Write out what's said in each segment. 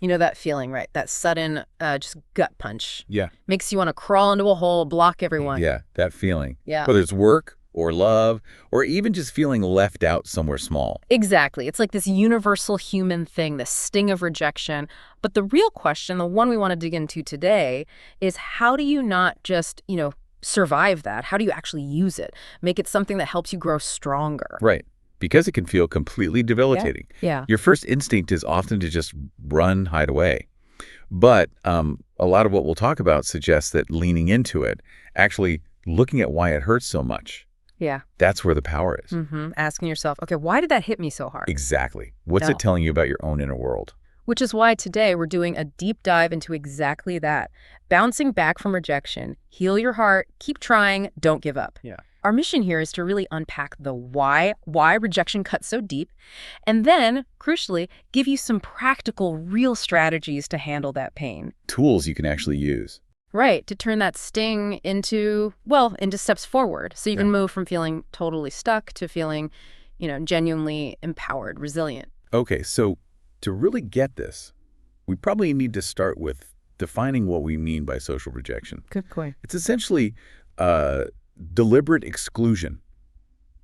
You know that feeling, right? That sudden just gut punch. Yeah. Makes you want to crawl into a hole, block everyone. Yeah, that feeling. Yeah. Whether it's work or love or even just feeling left out somewhere small. Exactly. It's like this universal human thing, the sting of rejection. But the real question, the one we want to dig into today, is how do you not just, survive that? How do you actually use it? Make it something that helps you grow stronger. Right. Because it can feel completely debilitating. Yeah. Your first instinct is often to just run, hide away. But a lot of what we'll talk about suggests that leaning into it, actually looking at why it hurts so much, Yeah. that's where the power is. Asking yourself, okay, why did that hit me so hard? Exactly. What's it telling you about your own inner world? Which is why today we're doing a deep dive into exactly that. Bouncing back from rejection, heal your heart, keep trying, don't give up. Yeah. Our mission here is to really unpack the why rejection cuts so deep, and then, crucially, give you some practical, real strategies to handle that pain. Tools you can actually use. Right, to turn that sting into steps forward. So you can move from feeling totally stuck to feeling, genuinely empowered, resilient. Okay, so to really get this, we probably need to start with defining what we mean by social rejection. Good point. It's essentially deliberate exclusion.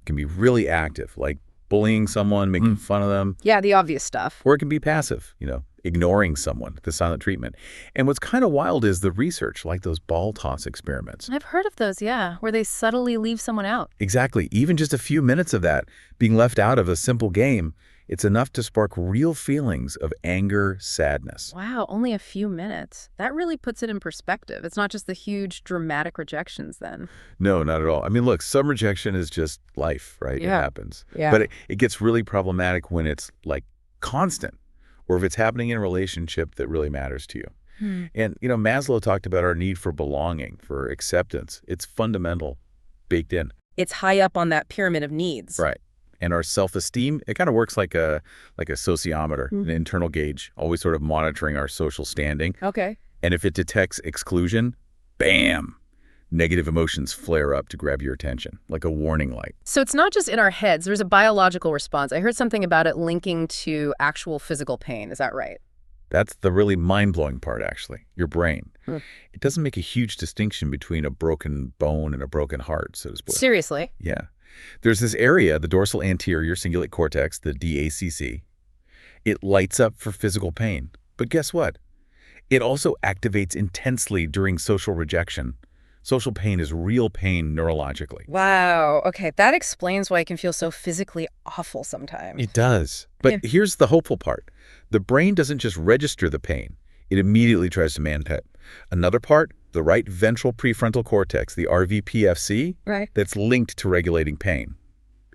It can be really active, like bullying someone, making fun of them. Yeah, the obvious stuff. Or it can be passive, ignoring someone, the silent treatment. And what's kind of wild is the research, like those ball toss experiments. I've heard of those, yeah, where they subtly leave someone out. Exactly. Even just a few minutes of that, being left out of a simple game, it's enough to spark real feelings of anger, sadness. Wow, only a few minutes. That really puts it in perspective. It's not just the huge, dramatic rejections then. No, not at all. I mean, look, some rejection is just life, right? Yeah. It happens. Yeah. But it gets really problematic when it's like constant, or if it's happening in a relationship that really matters to you. And, Maslow talked about our need for belonging, for acceptance. It's fundamental, baked in. It's high up on that pyramid of needs. Right. And our self-esteem, it kind of works like a sociometer, an internal gauge, always sort of monitoring our social standing. Okay. And if it detects exclusion, bam, negative emotions flare up to grab your attention, like a warning light. So it's not just in our heads. There's a biological response. I heard something about it linking to actual physical pain. Is that right? That's the really mind-blowing part, actually, your brain. It doesn't make a huge distinction between a broken bone and a broken heart, so to speak. Seriously? Yeah. There's this area, the dorsal anterior cingulate cortex, the DACC. It lights up for physical pain. But guess what? It also activates intensely during social rejection. Social pain is real pain neurologically. Wow. Okay, that explains why it can feel so physically awful sometimes. It does. But here's the hopeful part. The brain doesn't just register the pain. It immediately tries to manage it. Another part, the right ventral prefrontal cortex, the RVPFC, Right. that's linked to regulating pain.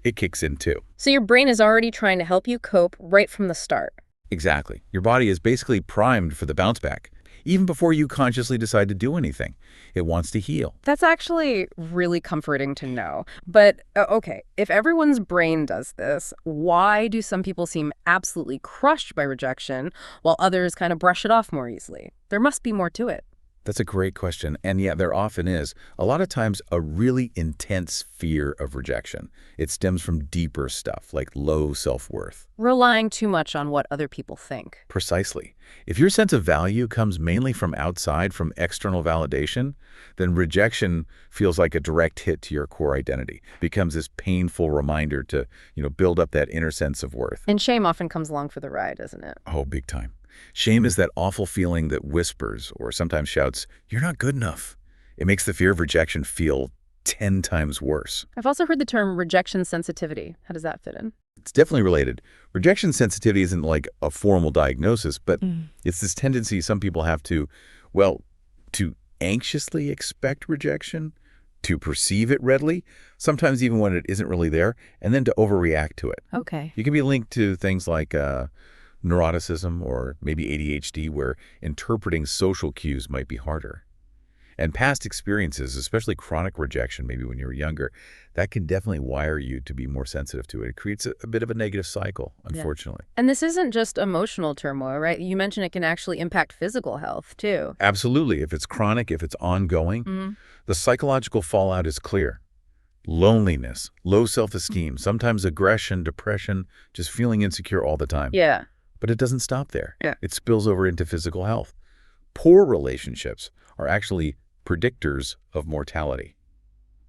It kicks in too. So your brain is already trying to help you cope right from the start. Exactly. Your body is basically primed for the bounce back, even before you consciously decide to do anything. It wants to heal. That's actually really comforting to know. But, okay, if everyone's brain does this, why do some people seem absolutely crushed by rejection while others kind of brush it off more easily? There must be more to it. That's a great question. And yeah, there often is. A lot of times, a really intense fear of rejection. It stems from deeper stuff, like low self-worth. Relying too much on what other people think. Precisely. If your sense of value comes mainly from outside, from external validation, then rejection feels like a direct hit to your core identity. It becomes this painful reminder to, build up that inner sense of worth. And shame often comes along for the ride, doesn't it? Oh, big time. Shame is that awful feeling that whispers or sometimes shouts, "You're not good enough." It makes the fear of rejection feel 10 times worse. I've also heard the term rejection sensitivity. How does that fit in? It's definitely related. Rejection sensitivity isn't like a formal diagnosis, but it's this tendency some people have to anxiously expect rejection, to perceive it readily, sometimes even when it isn't really there, and then to overreact to it. Okay. You can be linked to things like neuroticism or maybe ADHD, where interpreting social cues might be harder. And past experiences, especially chronic rejection, maybe when you were younger, that can definitely wire you to be more sensitive to it. It creates a bit of a negative cycle, unfortunately. And this isn't just emotional turmoil, right? You mentioned it can actually impact physical health, too. Absolutely. If it's chronic, if it's ongoing, the psychological fallout is clear. Loneliness, low self-esteem, sometimes aggression, depression, just feeling insecure all the time. Yeah. But it doesn't stop there. Yeah. It spills over into physical health. Poor relationships are actually predictors of mortality.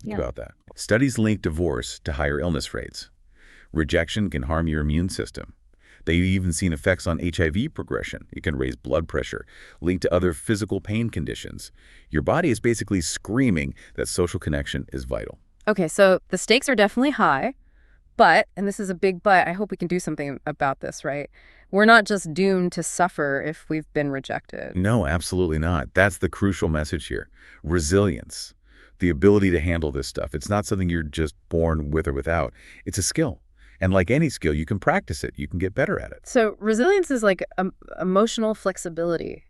Think about that. Studies link divorce to higher illness rates. Rejection can harm your immune system. They've even seen effects on HIV progression. It can raise blood pressure, linked to other physical pain conditions. Your body is basically screaming that social connection is vital. Okay, so the stakes are definitely high, but, and this is a big but, I hope we can do something about this, right? We're not just doomed to suffer if we've been rejected. No, absolutely not. That's the crucial message here. Resilience, the ability to handle this stuff. It's not something you're just born with or without. It's a skill. And like any skill, you can practice it. You can get better at it. So resilience is like emotional flexibility,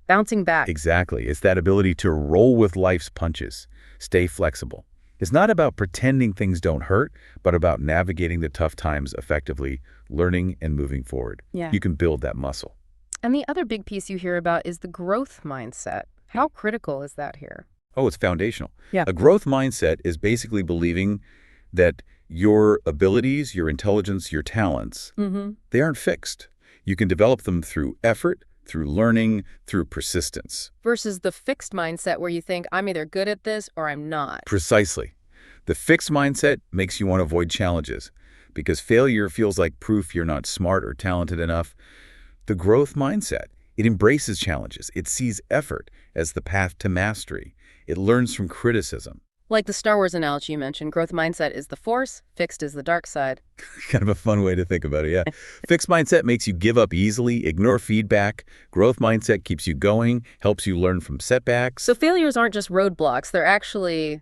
bouncing back. Exactly. It's that ability to roll with life's punches, stay flexible. It's not about pretending things don't hurt, but about navigating the tough times effectively, learning and moving forward. Yeah. You can build that muscle. And the other big piece you hear about is the growth mindset. How critical is that here? Oh, it's foundational. Yeah. A growth mindset is basically believing that your abilities, your intelligence, your talents, they aren't fixed. You can develop them through effort, through learning, through persistence. Versus the fixed mindset where you think, I'm either good at this or I'm not. Precisely. The fixed mindset makes you want to avoid challenges because failure feels like proof you're not smart or talented enough. The growth mindset, it embraces challenges. It sees effort as the path to mastery. It learns from criticism. Like the Star Wars analogy you mentioned, growth mindset is the force, fixed is the dark side. Kind of a fun way to think about it, yeah. Fixed mindset makes you give up easily, ignore feedback. Growth mindset keeps you going, helps you learn from setbacks. So failures aren't just roadblocks, they're actually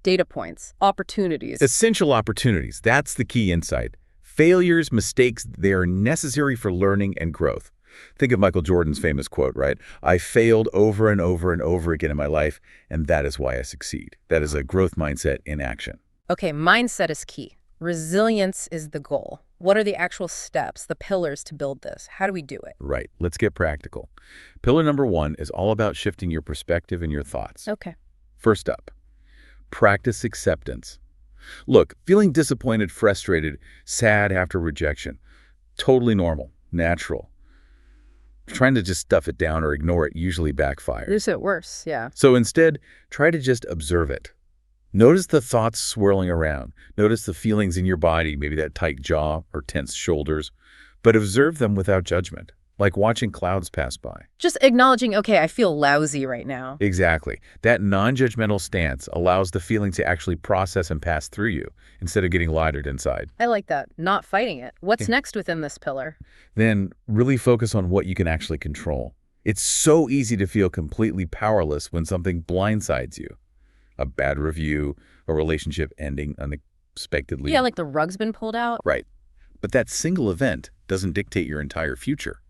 data points, opportunities. Essential opportunities, that's the key insight. Failures, mistakes, they are necessary for learning and growth. Think of Michael Jordan's famous quote, right? I failed over and over and over again in my life, and that is why I succeed. That is a growth mindset in action. Okay, mindset is key. Resilience is the goal. What are the actual steps, the pillars to build this? How do we do it? Right. Let's get practical. Pillar number 1 is all about shifting your perspective and your thoughts. Okay. First up, practice acceptance. Look, feeling disappointed, frustrated, sad after rejection, totally normal, natural. Trying to just stuff it down or ignore it usually backfires. Makes it worse, yeah. So instead, try to just observe it. Notice the thoughts swirling around. Notice the feelings in your body, maybe that tight jaw or tense shoulders, but observe them without judgment, like watching clouds pass by. Just acknowledging, okay, I feel lousy right now. Exactly. That non-judgmental stance allows the feeling to actually process and pass through you instead of getting lighted inside. I like that. Not fighting it. What's next within this pillar? Then really focus on what you can actually control. It's so easy to feel completely powerless when something blindsides you. A bad review, a relationship ending unexpectedly. Yeah, like the rug's been pulled out. Right. But that single event doesn't dictate your entire future.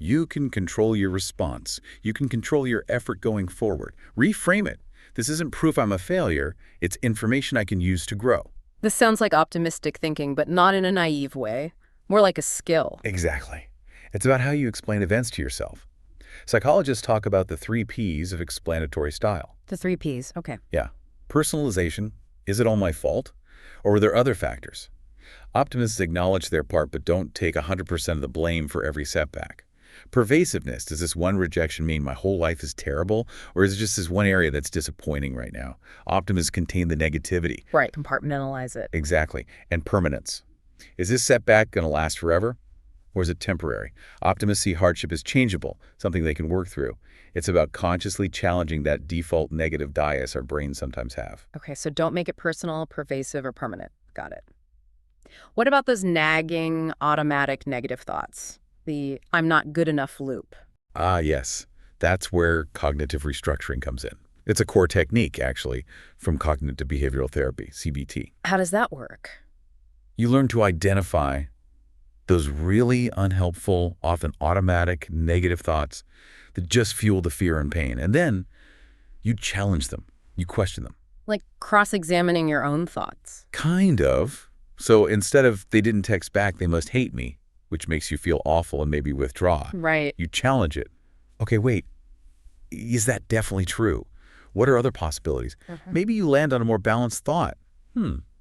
You can control your response. You can control your effort going forward. Reframe it. This isn't proof I'm a failure. It's information I can use to grow. This sounds like optimistic thinking, but not in a naive way. More like a skill. Exactly. It's about how you explain events to yourself. Psychologists talk about the 3 Ps of explanatory style. The 3 Ps, okay. Yeah. Personalization. Is it all my fault? Or are there other factors? Optimists acknowledge their part but don't take 100% of the blame for every setback. Pervasiveness. Does this one rejection mean my whole life is terrible? Or is it just this one area that's disappointing right now? Optimists contain the negativity. Right, compartmentalize it. Exactly. And permanence. Is this setback going to last forever? Or is it temporary? Optimists see hardship as changeable, something they can work through. It's about consciously challenging that default negative bias our brains sometimes have. Okay, so don't make it personal, pervasive, or permanent. Got it. What about those nagging, automatic negative thoughts? The I'm not good enough loop. Ah, yes. That's where cognitive restructuring comes in. It's a core technique, actually, from cognitive behavioral therapy, CBT. How does that work? You learn to identify those really unhelpful, often automatic, negative thoughts that just fuel the fear and pain. And then you challenge them. You question them. Like cross-examining your own thoughts. Kind of. So instead of they didn't text back, they must hate me, which makes you feel awful and maybe withdraw. Right. You challenge it. Okay, wait. Is that definitely true? What are other possibilities? Maybe you land on a more balanced thought.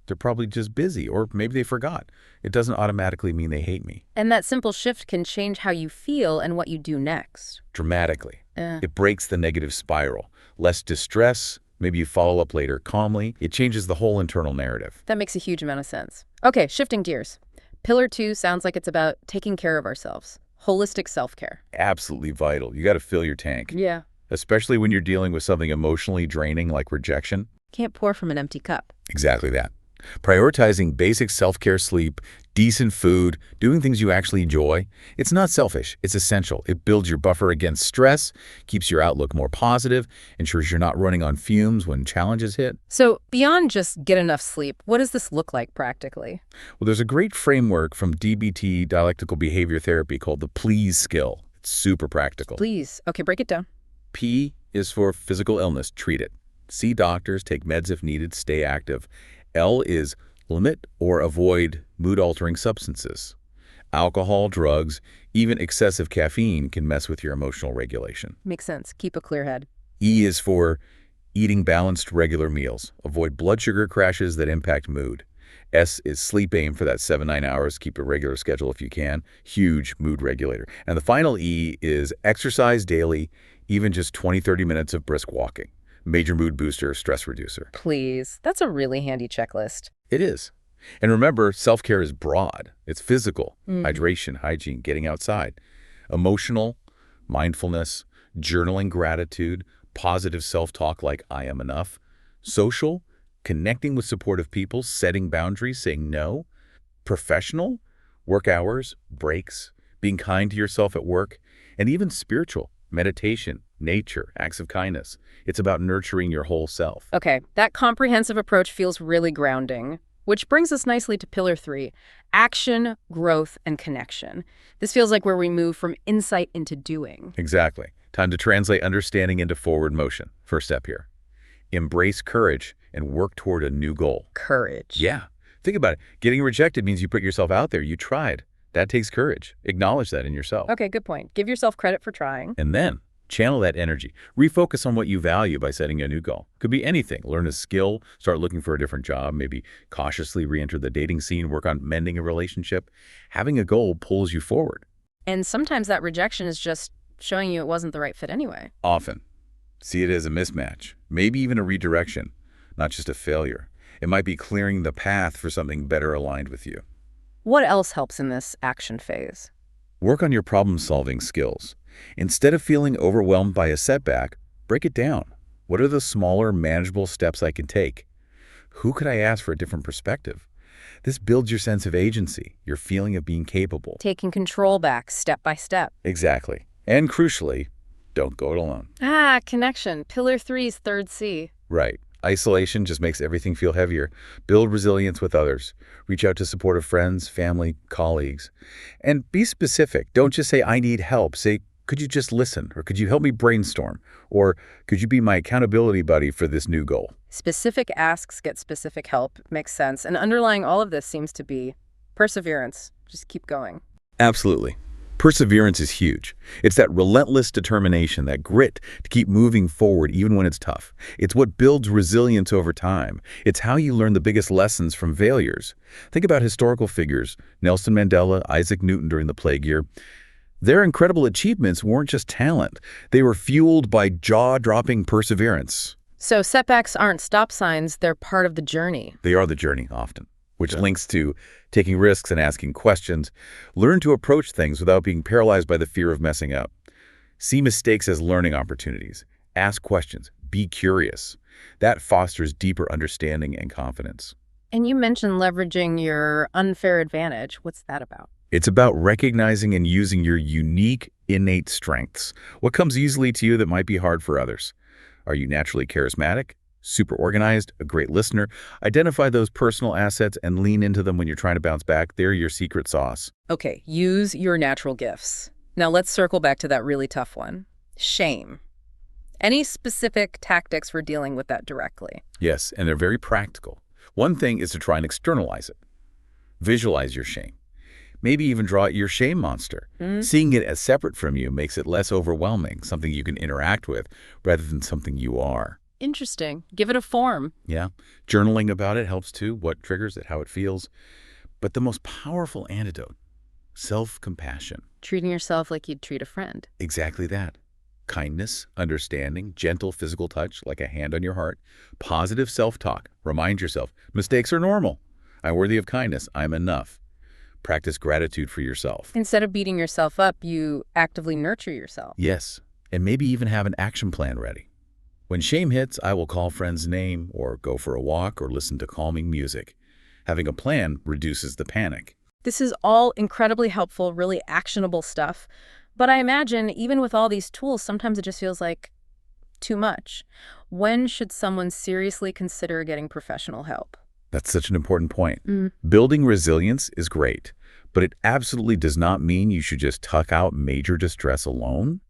They're probably just busy, or maybe they forgot. It doesn't automatically mean they hate me. And that simple shift can change how you feel and what you do next. Dramatically. Uh, It breaks the negative spiral. Less distress, maybe you follow up later calmly. It changes the whole internal narrative. that makes a huge amount of sense. Okay, shifting gears. Pillar 2 sounds like it's about taking care of ourselves. Holistic self-care. Absolutely vital. You got to fill your tank, Yeah. especially when you're dealing with something emotionally draining like rejection. Can't pour from an empty cup. Exactly that. Prioritizing basic self-care, sleep, decent food, doing things you actually enjoy. It's not selfish. It's essential. It builds your buffer against stress, keeps your outlook more positive, ensures you're not running on fumes when challenges hit. So beyond just get enough sleep, what does this look like practically? Well, there's a great framework from DBT, dialectical behavior therapy, called the PLEASE skill. It's super practical. Please. Okay, break it down. P is for physical illness, treat it. See doctors, take meds if needed, stay active. L is limit or avoid mood-altering substances. Alcohol, drugs, even excessive caffeine can mess with your emotional regulation. Makes sense. Keep a clear head. E is for eating balanced, regular meals. Avoid blood sugar crashes that impact mood. S is sleep. Aim for that 7-9 hours. Keep a regular schedule if you can. Huge mood regulator. And the final E is exercise daily, even just 20-30 minutes of brisk walking. Major mood booster, stress reducer. Please. That's a really handy checklist. It is. And remember, self-care is broad. It's physical, Mhm. hydration, hygiene, getting outside. Emotional, mindfulness, journaling, gratitude, positive self-talk like I am enough. Social, connecting with supportive people, setting boundaries, saying no. Professional, work hours, breaks, being kind to yourself at work. And even spiritual, meditation, nature, acts of kindness. It's about nurturing your whole self. Okay, that comprehensive approach feels really grounding, which brings us nicely to pillar 3, action, growth, and connection. This feels like where we move from insight into doing. Exactly. Time to translate understanding into forward motion. First step here. Embrace courage and work toward a new goal. Courage. Yeah. Think about it. Getting rejected means you put yourself out there. You tried. That takes courage. Acknowledge that in yourself. Okay, good point. Give yourself credit for trying. And then channel that energy. Refocus on what you value by setting a new goal. Could be anything. Learn a skill, start looking for a different job, maybe cautiously re-enter the dating scene, work on mending a relationship. Having a goal pulls you forward. And sometimes that rejection is just showing you it wasn't the right fit anyway. Often. See it as a mismatch, maybe even a redirection, not just a failure. It might be clearing the path for something better aligned with you. What else helps in this action phase? Work on your problem-solving skills. Instead of feeling overwhelmed by a setback, break it down. What are the smaller, manageable steps I can take? Who could I ask for a different perspective? This builds your sense of agency, your feeling of being capable. Taking control back step by step. Exactly. And crucially, don't go it alone. Ah, connection. Pillar 3's third C. Right. Isolation just makes everything feel heavier. Build resilience with others. Reach out to supportive friends, family, colleagues. And be specific. Don't just say, I need help. Say, could you just listen? Or could you help me brainstorm? Or could you be my accountability buddy for this new goal? Specific asks get specific help. Makes sense. And underlying all of this seems to be perseverance. Just keep going. Absolutely. Perseverance is huge. It's that relentless determination, that grit to keep moving forward even when it's tough. It's what builds resilience over time. It's how you learn the biggest lessons from failures. Think about historical figures, Nelson Mandela, Isaac Newton during the plague year. Their incredible achievements weren't just talent. They were fueled by jaw-dropping perseverance. So setbacks aren't stop signs. They're part of the journey. They are the journey often, which links to taking risks and asking questions. Learn to approach things without being paralyzed by the fear of messing up. See mistakes as learning opportunities. Ask questions. Be curious. That fosters deeper understanding and confidence. And you mentioned leveraging your unfair advantage. What's that about? It's about recognizing and using your unique, innate strengths. What comes easily to you that might be hard for others? Are you naturally charismatic? Super organized, a great listener? Identify those personal assets and lean into them when you're trying to bounce back. They're your secret sauce. Okay, use your natural gifts. Now let's circle back to that really tough one. Shame. Any specific tactics for dealing with that directly? Yes, and they're very practical. One thing is to try and externalize it. Visualize your shame. Maybe even draw out your shame monster. Seeing it as separate from you makes it less overwhelming, something you can interact with rather than something you are. Interesting. Give it a form. Yeah. Journaling about it helps too, what triggers it, how it feels. But the most powerful antidote, self-compassion. Treating yourself like you'd treat a friend. Exactly that. Kindness, understanding, gentle physical touch, like a hand on your heart, positive self-talk. Remind yourself, mistakes are normal. I'm worthy of kindness. I'm enough. Practice gratitude for yourself. Instead of beating yourself up, you actively nurture yourself. Yes, and maybe even have an action plan ready. When shame hits, I will call friend's name or go for a walk or listen to calming music. Having a plan reduces the panic. This is all incredibly helpful, really actionable stuff. But I imagine even with all these tools, sometimes it just feels like too much. When should someone seriously consider getting professional help? That's such an important point. Building resilience is great, but it absolutely does not mean you should just tuck out major distress alone.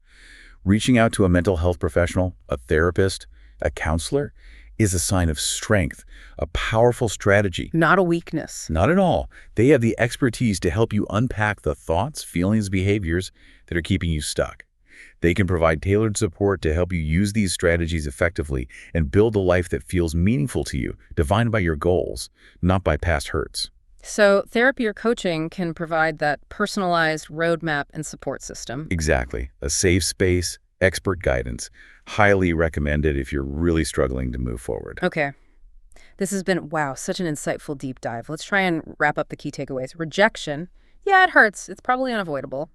Reaching out to a mental health professional, a therapist, a counselor is a sign of strength, a powerful strategy. Not a weakness. Not at all. They have the expertise to help you unpack the thoughts, feelings, behaviors that are keeping you stuck. They can provide tailored support to help you use these strategies effectively and build a life that feels meaningful to you, defined by your goals, not by past hurts. So therapy or coaching can provide that personalized roadmap and support system. Exactly. A safe space, expert guidance. Highly recommended if you're really struggling to move forward. Okay. This has been, wow, such an insightful deep dive. Let's try and wrap up the key takeaways. Rejection, yeah, it hurts. It's probably unavoidable.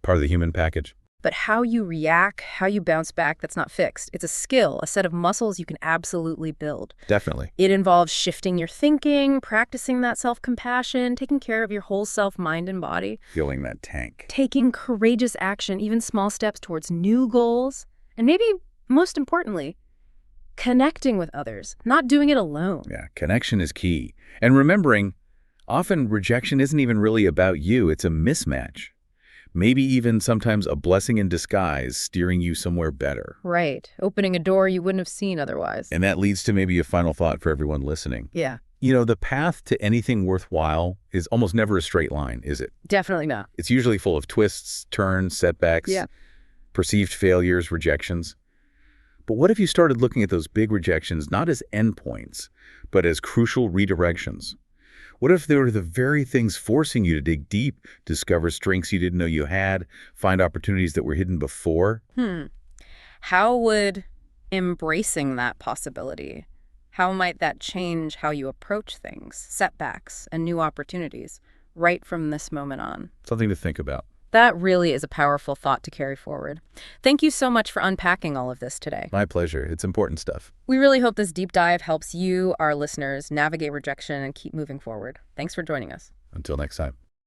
Part of the human package. But how you react, how you bounce back, that's not fixed. It's a skill, a set of muscles you can absolutely build. Definitely. It involves shifting your thinking, practicing that self-compassion, taking care of your whole self, mind, and body. Filling that tank. Taking courageous action, even small steps towards new goals. And maybe, most importantly, connecting with others, not doing it alone. Yeah, connection is key. And remembering, often rejection isn't even really about you. It's a mismatch. Maybe even sometimes a blessing in disguise steering you somewhere better. Right. Opening a door you wouldn't have seen otherwise. And that leads to maybe a final thought for everyone listening. Yeah. You know, the path to anything worthwhile is almost never a straight line, is it? Definitely not. It's usually full of twists, turns, setbacks, perceived failures, rejections. But what if you started looking at those big rejections not as endpoints, but as crucial redirections? What if they were the very things forcing you to dig deep, discover strengths you didn't know you had, find opportunities that were hidden before? How would embracing that possibility, how might that change how you approach things, setbacks, and new opportunities right from this moment on? Something to think about. That really is a powerful thought to carry forward. Thank you so much for unpacking all of this today. My pleasure. It's important stuff. We really hope this deep dive helps you, our listeners, navigate rejection and keep moving forward. Thanks for joining us. Until next time.